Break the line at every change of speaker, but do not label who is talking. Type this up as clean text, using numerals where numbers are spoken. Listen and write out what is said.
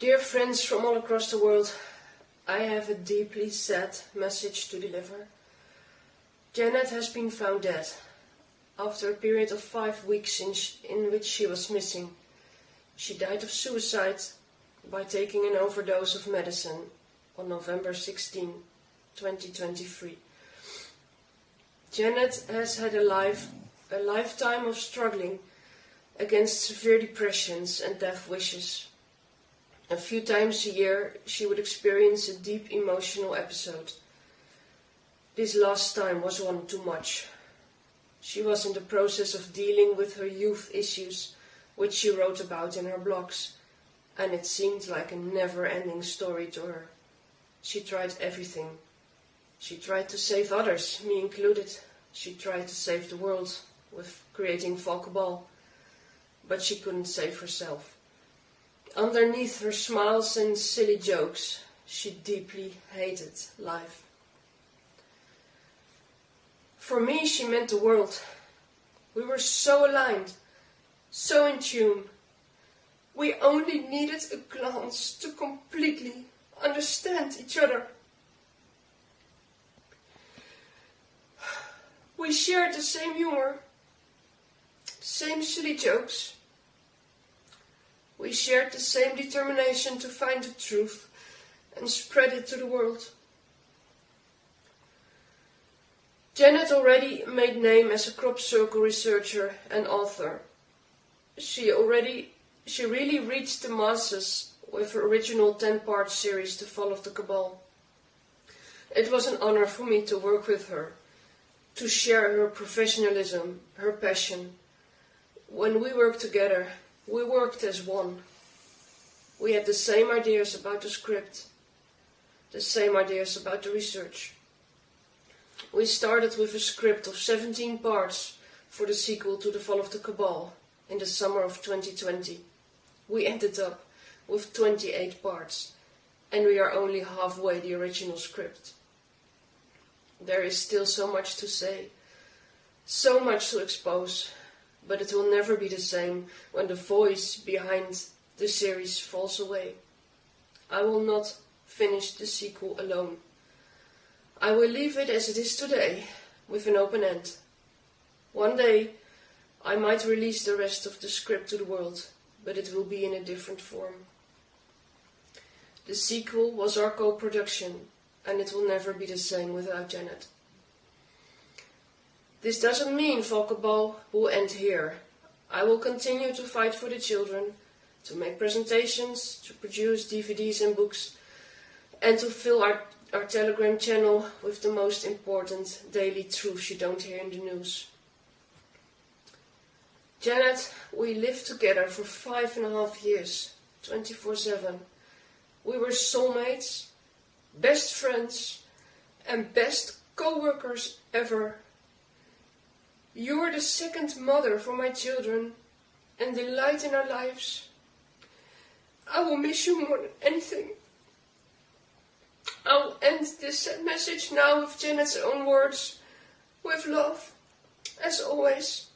Dear friends from all across the world, I have a deeply sad message to deliver. Janet has been found dead after a period of 5 weeks in which she was missing. She died of suicide by taking an overdose of medicine on November 16, 2023. Janet has had a lifetime of struggling against severe depressions and death wishes. A few times a year she would experience a deep emotional episode. This last time was one too much. She was in the process of dealing with her youth issues, which she wrote about in her blogs, and it seemed like a never-ending story to her. She tried everything. She tried to save others, me included. She tried to save the world with creating Ossebaard, but she couldn't save herself. Underneath her smiles and silly jokes, she deeply hated life. For me, she meant the world. We were so aligned, so in tune. We only needed a glance to completely understand each other. We shared the same humor, same silly jokes. We shared the same determination to find the truth and spread it to the world. Janet already made name as a crop circle researcher and author. She really reached the masses with her original 10-part series, The Fall of the Cabal. It was an honor for me to work with her, to share her professionalism, her passion. When we worked together, we worked as one. We had the same ideas about the script, the same ideas about the research. We started with a script of 17 parts for the sequel to The Fall of the Cabal in the summer of 2020. We ended up with 28 parts, and we are only halfway the original script. There is still so much to say, so much to expose, but it will never be the same when the voice behind the series falls away. I will not finish the sequel alone. I will leave it as it is today, with an open end. One day, I might release the rest of the script to the world, but it will be in a different form. The sequel was our co-production, and it will never be the same without Janet. This doesn't mean Ossebaard will end here. I will continue to fight for the children, to make presentations, to produce DVDs and books, and to fill our Telegram channel with the most important daily truths you don't hear in the news. Janet, we lived together for 5.5 years, 24/7. We were soulmates, best friends, and best co-workers ever. You are the second mother for my children and the light in our lives. I will miss you more than anything. I'll end this message now with Janet's own words, with love, as always.